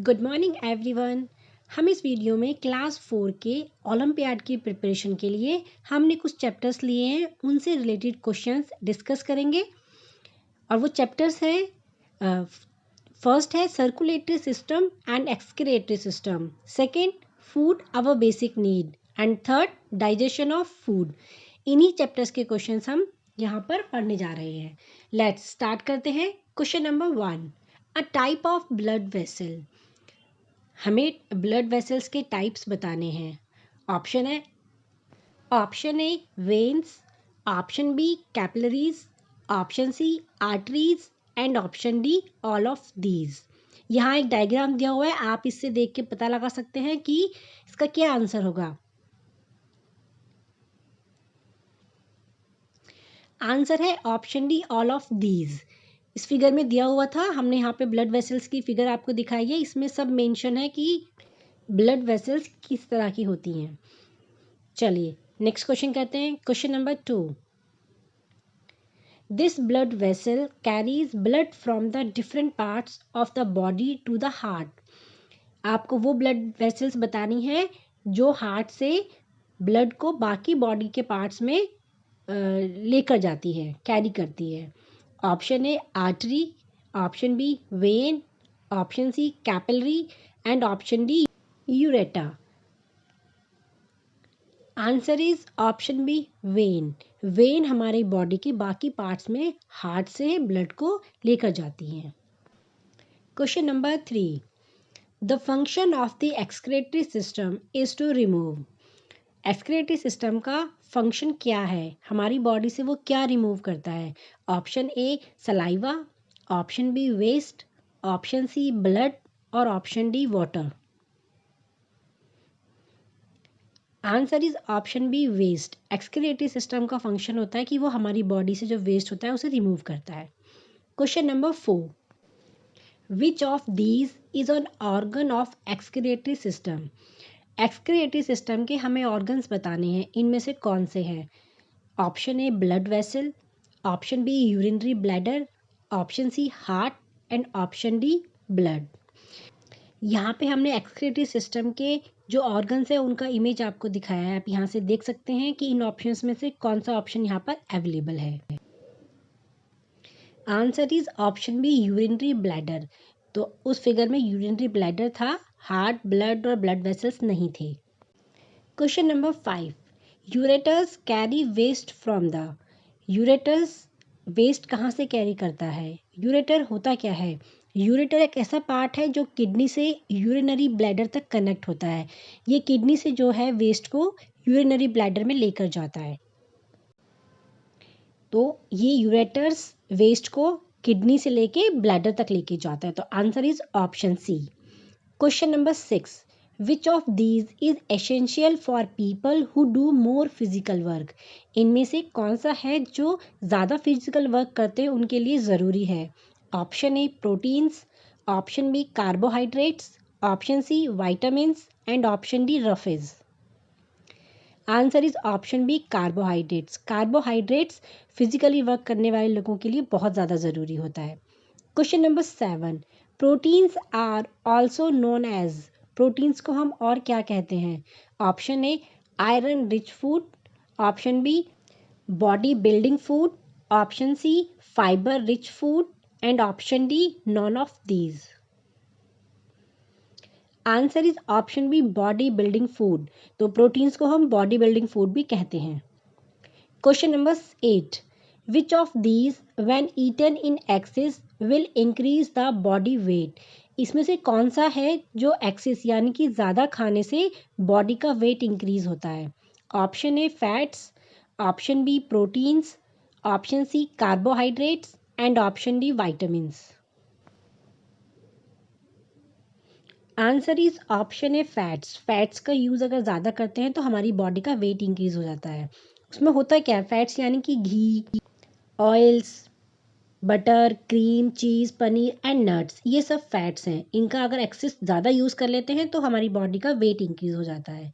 Good morning everyone. हम इस video में क्लास 4 के ओलंपियाड की प्रिपरेशन के लिए हमने कुछ चैप्टर्स लिए हैं, उनसे रिलेटेड क्वेश्चंस डिस्कस करेंगे। और वो चैप्टर्स हैं, फर्स्ट है circulatory system and excretory system, second food our basic need and third digestion of food. इन्हीं चैप्टर्स के क्वेश्चंस हम यहाँ पर पढ़ने जा रहे हैं। लेट्स स्टार्ट करते हैं। Question number 1, a type of blood vessel. हमें ब्लड वेसल्स के टाइप्स बताने हैं। Option A veins, option B capillaries, option C arteries and option D all of these. यहाँ एक डायग्राम दिया हुआ है, आप इससे देख के पता लगा सकते हैं कि इसका क्या आंसर होगा। आंसर है option D all of these. इस फिगर में दिया हुआ था, हमने यहाँ पे ब्लड वेसल्स की फिगर आपको दिखाई है। इसमें सब मेंशन है कि ब्लड वेसल्स किस तरह की होती हैं। चलिए नेक्स्ट क्वेश्चन करते हैं। Question number 2, this blood vessel carries blood from the different parts of the body to the heart. आपको वो ब्लड वेसल्स बतानी है जो हार्ट से ब्लड को बाकी बॉडी के पार्ट्स में लेकर जाती है, कैरी करती है। Option A artery, option B vein, option C capillary and option D ureter. Answer is option B vein. Vein हमारी बॉडी के बाकी पार्ट्स में हार्ट से ब्लड को लेकर जाती हैं। Question number 3, the function of the excretory system is to remove. Excretory system का फंक्शन क्या है, हमारी बॉडी से वो क्या रिमूव करता है। Option A saliva, option B waste, option C blood और option D water. Answer is option B waste. Excretory system का फंक्शन होता है कि वो हमारी बॉडी से जो वेस्ट होता है उसे रिमूव करता है। Question number 4, which of these is an organ of excretory system. Excretory system के हमें ऑर्गन्स बताने हैं, इनमें से कौन से हैं। Option A blood vessel, option B urinary bladder, option C heart and option D blood. यहाँ पे हमने एक्सक्रीटरी सिस्टम के जो ऑर्गन्स है उनका इमेज आपको दिखाया है। आप यहाँ से देख सकते हैं कि इन ऑप्शंस में से कौन सा ऑप्शन यहाँ पर अवेलेबल है। Answer is option B urinary bladder. तो उस फिगर में यूरिनरी ब्लैडर था, हार्ट, ब्लड और ब्लड वेसल्स नहीं थे। Question number 5, ureters carry waste from the. Ureters waste कहाँ से कैरी करता है। यूरेटर होता क्या है। यूरेटर एक ऐसा पार्ट है जो किडनी से यूरिनरी ब्लैडर तक कनेक्ट होता है। ये किडनी से जो है वेस्ट को यूरिनरी ब्लैडर में लेकर जाता है। तो ये यूरेटर्स वेस्ट को किडनी से लेके ब्लैडर तक लेके जाता है। तो answer is option C. Question number 6, which of these is essential for people who do more physical work. इनमें से कौन सा है जो ज़्यादा फिजिकल वर्क करते हैं उनके लिए ज़रूरी है। Option A proteins, option B carbohydrates, option C vitamins and option D roughage. Answer is option B carbohydrates. Carbohydrates physically work करने वाले लोगों के लिए बहुत ज़्यादा ज़रूरी होता है। Question number 7, proteins are also known as. Proteins को हम और क्या कहते हैं। Option A iron rich food, option B body building food, option C fibre rich food and option D none of these. Answer is option B body building food. तो proteins को हम body building food भी कहते हैं। Question number 8, which of these when eaten in excess will increase the body weight. इसमें से कौन सा है जो एक्सेस यानी कि ज़्यादा खाने से बॉडी का वेट इंक्रीज होता है। Option A fats, option B proteins, option C carbohydrates and option D vitamins. Answer is option A fats. Fats का यूज़ अगर ज़्यादा करते हैं तो हमारी बॉडी का वेट इंक्रीज हो जाता है। उसमें होता क्या है, फैट्स यानी कि घी, oils, butter, cream, cheese, paneer and nuts, ये सब फैट्स हैं। इनका अगर एक्सेस ज़्यादा यूज़ कर लेते हैं तो हमारी बॉडी का वेट इंक्रीज हो जाता है।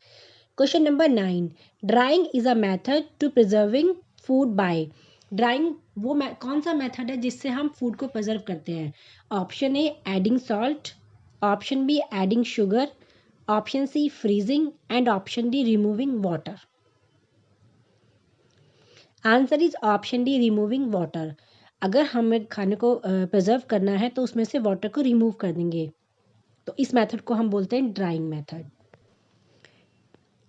Question number 9, drying is a method to preserving food by. Drying कौन सा मेथड है जिससे हम फूड को प्रिजर्व करते हैं। Option A adding salt, option B adding sugar, option C freezing and option D removing water. Answer is option D removing water. अगर हमें खाने को प्रिजर्व करना है तो उसमें से वाटर को रिमूव कर देंगे, तो इस मेथड को हम बोलते हैं drying method.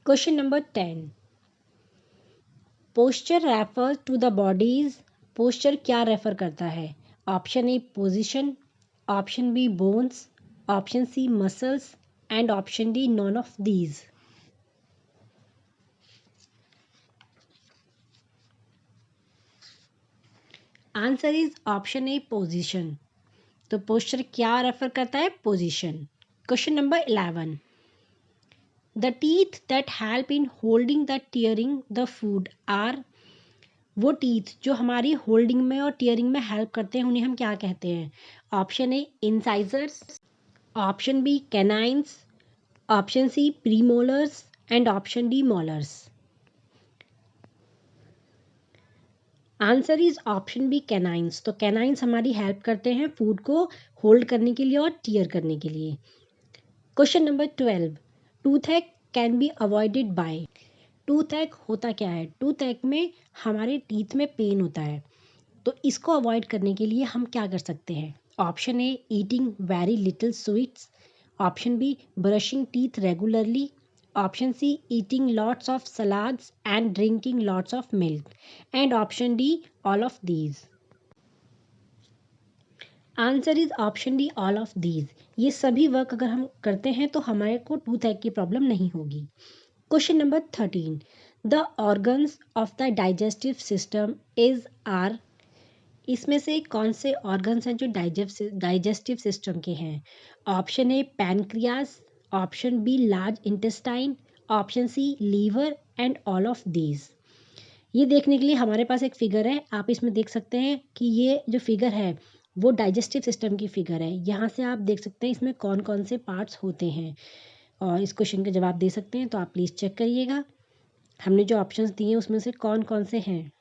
Question number 10, posture refers to the body's. Posture क्या रेफर करता है? Option A position, option B bones, option C muscles and option D none of these. Answer is option A position. तो posture क्या refer करता है? Position. Question number 11, the teeth that help in holding the tearing the food are. वो teeth जो हमारी holding में और tearing में हेल्प करते हैं उन्हें हम क्या कहते हैं? Option A incisors, option B canines, option C premolars and option D molars. Answer is option B canines. तो कैनाइन्स हमारी हेल्प करते हैं फूड को होल्ड करने के लिए और टीयर करने के लिए। Question number 12, toothache can be avoided by. Toothache होता क्या है? टूथएक में हमारे टीथ में पेन होता है, तो इसको अवॉइड करने के लिए हम क्या कर सकते हैं? Option A eating very little sweets, option B brushing teeth regularly, option C eating lots of salads and drinking lots of milk and option D all of these. Answer is option D all of these. ये सभी work अगर हम करते हैं तो हमारे को टूथएक की प्रॉब्लम नहीं होगी। Question number 13, the organs of the digestive system is are. इसमें से कौन से ऑर्गन्स हैं जो डाइजेस्टिव सिस्टम के हैं? Option A pancreas, option B large intestine, option C liver and all of these. ये देखने के लिए हमारे पास एक फिगर है, आप इसमें देख सकते हैं कि ये जो फिगर है वो डाइजेस्टिव सिस्टम की फिगर है। यहाँ से आप देख सकते हैं इसमें कौन कौन से पार्ट्स होते हैं और इस क्वेश्चन का जवाब दे सकते हैं। तो आप प्लीज़ चेक करिएगा हमने जो ऑप्शंस दिए हैं उसमें से कौन कौन से हैं।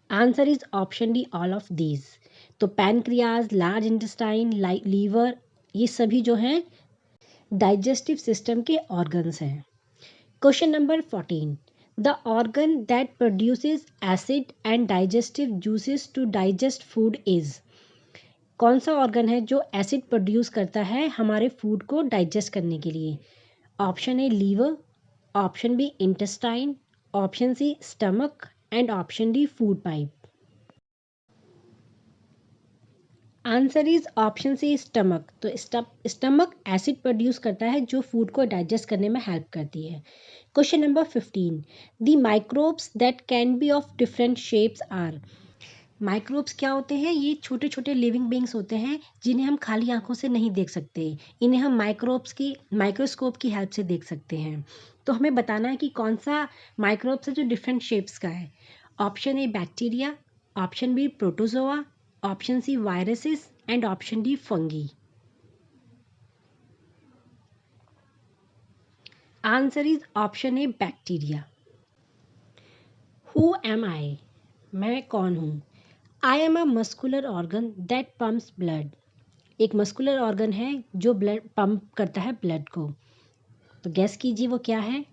Answer is option D all of these. तो पैनक्रियाज, लार्ज इंटेस्टाइन, लीवर, ये सभी जो हैं डाइजेस्टिव सिस्टम के ऑर्गन्स हैं। Question number 14, the organ that produces acid and digestive juices to digest food is. कौन सा ऑर्गन है जो एसिड प्रोड्यूस करता है हमारे फूड को डाइजेस्ट करने के लिए? Option A liver, option B intestine, option C stomach and option D food pipe. Answer is option C stomach. तो स्टमक एसिड प्रोड्यूस करता है जो फूड को डाइजेस्ट करने में हेल्प करती है। Question number 15, the microbes that can be of different shapes are. Microbes क्या होते हैं? ये छोटे छोटे लिविंग बींग्स होते हैं जिन्हें हम खाली आंखों से नहीं देख सकते। इन्हें हम माइक्रोस्कोप की हेल्प से देख सकते हैं। तो हमें बताना है कि कौन सा माइक्रोब्स है जो डिफरेंट शेप्स का है। Option A bacteria, option B protozoa, option C viruses and option D fungi. Answer is option A bacteria. Who am I. मैं कौन हूँ? I am a muscular organ that pumps blood. एक muscular organ है जो blood pump करता है blood को। तो गैस कीजिए वो क्या है?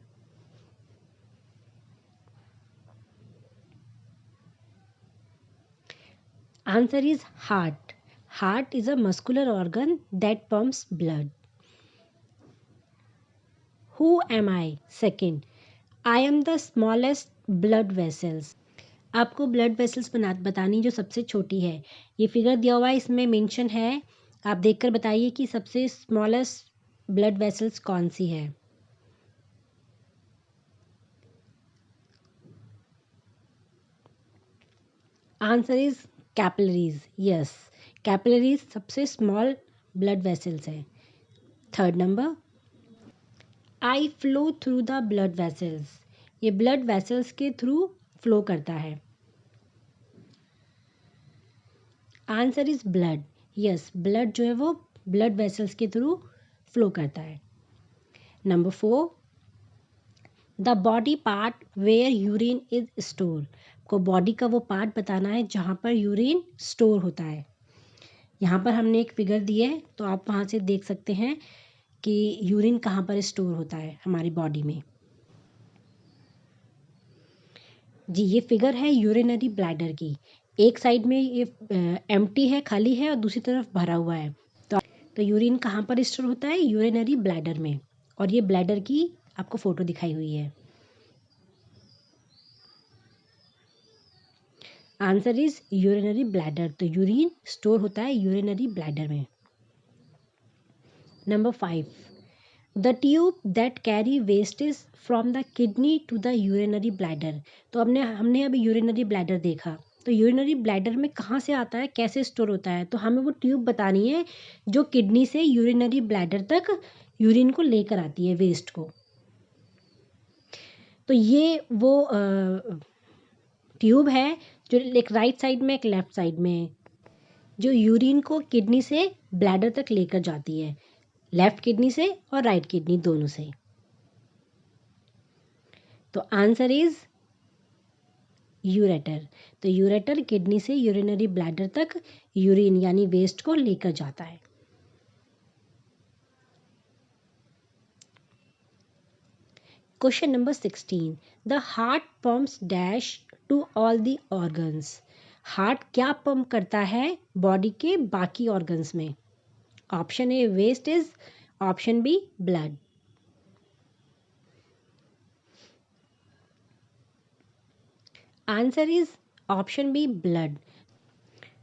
Answer is heart. Heart is a muscular organ that pumps blood. Who am I second, I am the smallest blood vessels. आपको ब्लड वेसल्स बतानी जो सबसे छोटी है। ये फिगर दिया हुआ है, इसमें मेंशन है, आप देखकर बताइए कि सबसे स्मॉलेस्ट ब्लड वेसल्स कौन सी है। Answer is capillaries. Yes, capillaries सबसे स्मॉल ब्लड वेसल्स है। Third number, I flow through the blood vessels. ये ब्लड वेसल्स के थ्रू फ्लो करता है। Answer is blood. Yes, blood जो है वो ब्लड वेसल्स के थ्रू फ्लो करता है। Number 4, the body part where urine is store. को बॉडी का वो पार्ट बताना है जहाँ पर यूरिन स्टोर होता है। यहाँ पर हमने एक फिगर दी है, तो आप वहाँ से देख सकते हैं कि यूरिन कहाँ पर स्टोर होता है हमारी बॉडी में। जी, ये फिगर है यूरिनरी ब्लैडर की। एक साइड में ये एम्प्टी है, खाली है, और दूसरी तरफ भरा हुआ है। तो यूरिन कहाँ पर स्टोर होता है? यूरिनरी ब्लैडर में। और ये ब्लैडर की आपको फोटो दिखाई हुई है। Answer is urinary bladder. तो यूरिन स्टोर होता है यूरिनरी ब्लैडर में। Number 5, the tube that carry wastage from the kidney to the urinary bladder. तो हमने अभी यूरिनरी ब्लैडर देखा, तो यूरिनरी ब्लैडर में कहाँ से आता है, कैसे स्टोर होता है? तो हमें वो ट्यूब बतानी है जो किडनी से यूरिनरी ब्लैडर तक यूरिन को लेकर आती है, वेस्ट को। तो ये वो ट्यूब है जो एक राइट साइड में, एक लेफ्ट साइड में, जो यूरिन को किडनी से ब्लैडर तक लेकर जाती है, लेफ्ट किडनी से और राइट किडनी दोनों से। तो आंसर इज यूरेटर। तो यूरेटर किडनी से यूरिनरी ब्लैडर तक यूरिन यानी वेस्ट को लेकर जाता है। Question number 16, the heart pumps dash to all the organs. Heart क्या पंप करता है बॉडी के बाकी ऑर्गन्स में? Option A waste is, option B blood. Answer is option B blood.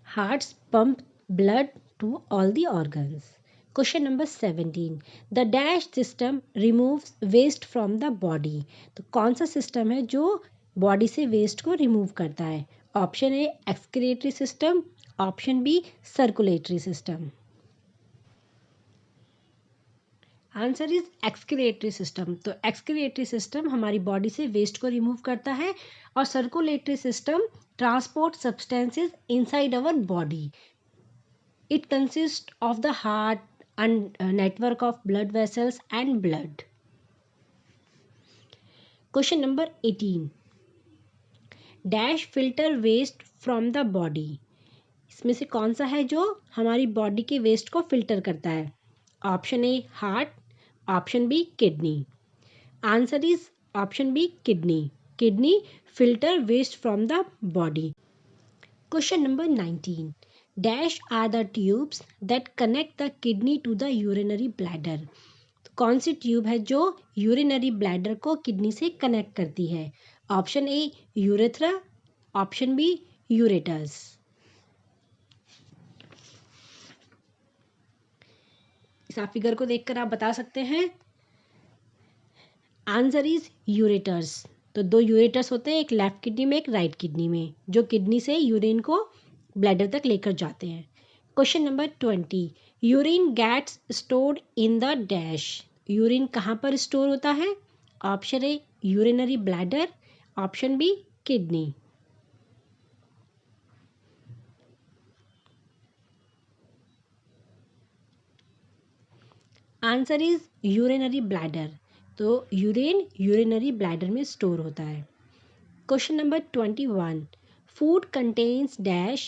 Hearts pump blood to all the organs. Question number 17. The dash system removes waste from the body. तो कौन सा system है जो body से waste को remove करता है? Option A excretory system, option B circulatory system. Answer is excretory system. तो एक्सक्रीटरी सिस्टम हमारी बॉडी से वेस्ट को रिमूव करता है, और circulatory system transport substances inside our body. It consists of the heart and network of blood vessels and blood. Question number 18. Dash filter waste from the body. इसमें से कौन सा है जो हमारी बॉडी के वेस्ट को फिल्टर करता है? Option A heart, option B kidney. Answer is option B kidney. Kidney filter waste from the body. Question number 19. Dash are the tubes that connect the kidney to the urinary bladder. कौन सी tube है जो urinary bladder को kidney से connect करती है? Option A urethra, option B ureters. इस आप figure को देखकर आप बता सकते हैं। Answer is ureters. तो दो यूरेटर्स होते हैं, एक लेफ्ट किडनी में, एक राइट किडनी में, जो किडनी से यूरिन को ब्लैडर तक लेकर जाते हैं। Question number 20. Urine gets stored in the dash. Urine कहाँ पर स्टोर होता है? Option A urinary bladder, option B kidney. Answer is urinary bladder. तो यूरिन यूरिनरी ब्लैडर में स्टोर होता है। Question number 21. Food contains dash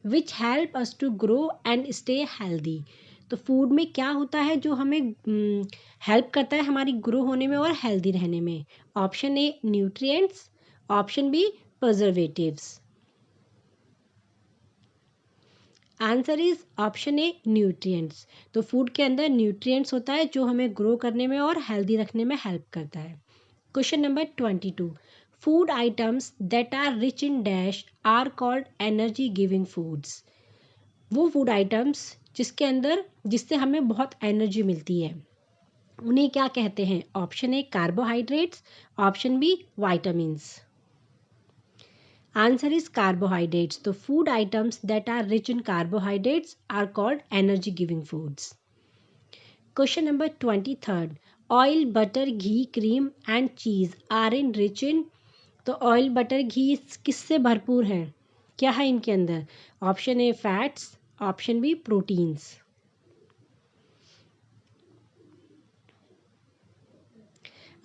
which help us to grow and stay healthy. तो food में क्या होता है जो हमें हेल्प करता है हमारी ग्रो होने में और हेल्दी रहने में? Option A nutrients, option B preservatives. Answer is option A nutrients. तो फूड के अंदर न्यूट्रिएंट्स होता है जो हमें ग्रो करने में और हेल्दी रखने में हेल्प करता है। Question number 22. Food items that are rich in dash are called energy giving foods. वो फूड आइटम्स जिससे हमें बहुत एनर्जी मिलती है, उन्हें क्या कहते हैं? Option A carbohydrates, option B vitamins. Answer is carbohydrates. The food items that are rich in carbohydrates are called energy giving foods. Question number 23rd. Oil, butter, ghee, cream and cheese are in rich in. तो oil butter घी किससे भरपूर है? क्या है इनके अंदर? Option A fats, option B proteins.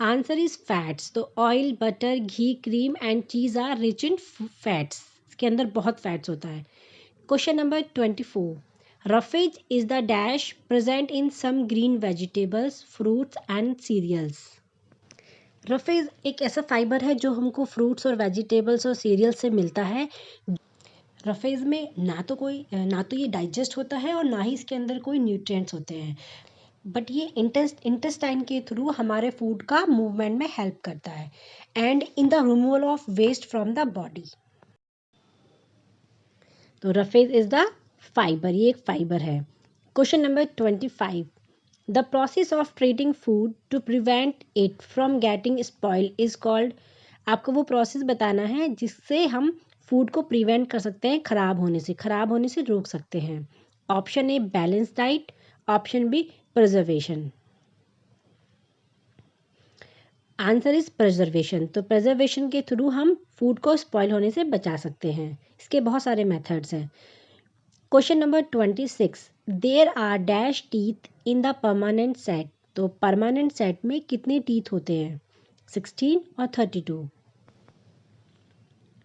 Answer is fats. तो ऑयल, बटर, घी, cream and cheese are rich in fats. इसके अंदर बहुत फैट्स होता है। Question number 24. Roughage is the dash present in some green vegetables, fruits and cereals. Roughage एक ऐसा fibre है जो हमको फ्रूट्स और वेजिटेबल्स और सीरियल्स से मिलता है। रफेज में ना तो ये डाइजेस्ट होता है और ना ही इसके अंदर कोई न्यूट्रिएंट्स होते हैं, बट ये इंटेस्टाइन के थ्रू हमारे फूड का मूवमेंट में हेल्प करता है and in the removal of waste from the body. तो रफेज इज द फाइबर, ये एक फाइबर है। Question number 25, the process of treating food to prevent it from getting spoil is called. आपको वो process बताना है जिससे हम फूड को प्रिवेंट कर सकते हैं खराब होने से रोक सकते हैं। Option A balance diet, option B preservation. Answer is preservation. तो प्रिजर्वेशन के थ्रू हम फूड को स्पॉइल होने से बचा सकते हैं। इसके बहुत सारे मेथड्स हैं। Question number 26, there are dash teeth in the permanent set. तो परमानेंट सेट में कितने टीथ होते हैं, 16 और 32।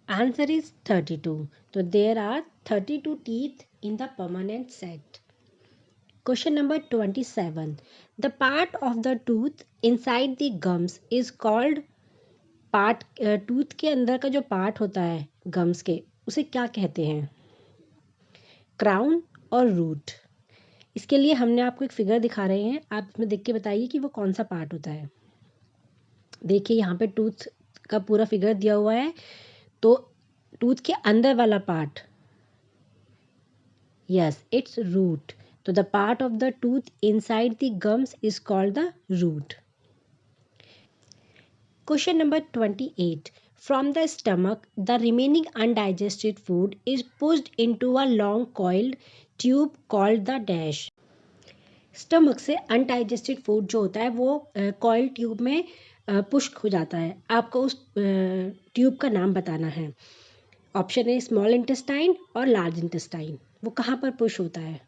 Answer is 32। तो there are 32 teeth in the permanent set. Question number 27, the part of the tooth inside the gums is called. Part tooth के अंदर का जो पार्ट होता है गम्स के, उसे क्या कहते हैं, क्राउन और रूट। इसके लिए हमने आपको एक फिगर दिखा रहे हैं, आप इसमें देख के बताइए कि वो कौन सा पार्ट होता है। देखिए यहाँ पे टूथ का पूरा फिगर दिया हुआ है, तो टूथ के अंदर वाला पार्ट, यस इट्स रूट। तो the part of the tooth inside the gums is called the root. Question number 28, from the stomach the remaining undigested food is pushed into a long coiled tube called the dash. Stomach से undigested food जो होता है वो coil tube में push हो जाता है। आपको उस ट्यूब का नाम बताना है। ऑप्शन ए स्मॉल इंटेस्टाइन और लार्ज इंटेस्टाइन। वो कहाँ पर पुश होता है,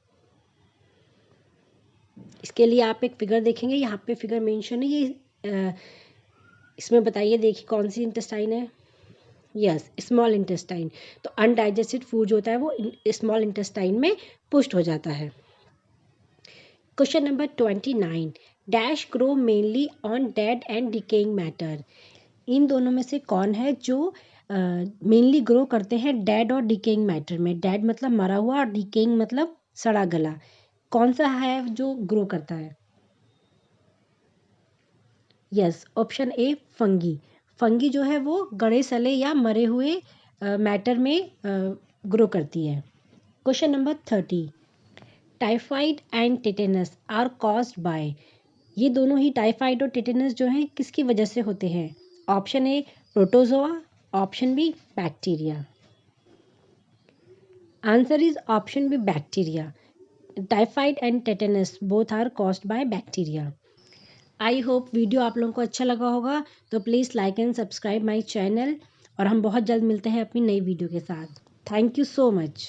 इसके लिए आप एक फिगर देखेंगे, यहाँ पे फिगर मेंशन है, ये इसमें बताइए, देखिए कौन सी इंटेस्टाइन है। Yes, small intestine. तो अनडाइजेस्टेड फूड जो होता है वो स्मॉल इंटेस्टाइन में पुश्ड हो जाता है। Question number 29, dash grow mainly on dead and decaying matter. इन दोनों में से कौन है जो मेनली ग्रो करते हैं डेड और डिकेइंग मैटर में। डेड मतलब मरा हुआ और डिकेइंग मतलब सड़ा गला। कौन सा है जो ग्रो करता है। Yes, option A fungi. Fungi जो है वो गड़े सले या मरे हुए मैटर में ग्रो करती है। Question number 30, typhoid and tetanus are caused by. ये दोनों ही टाइफाइड और टेटेनस जो हैं किसकी वजह से होते हैं। Option A protozoa, option B bacteria. Answer is option B bacteria. Typhoid and tetanus both are caused by bacteria. I hope video आप लोगों को अच्छा लगा होगा, तो please like and subscribe my channel, और हम बहुत जल्द मिलते हैं अपनी नई वीडियो के साथ। Thank you so much.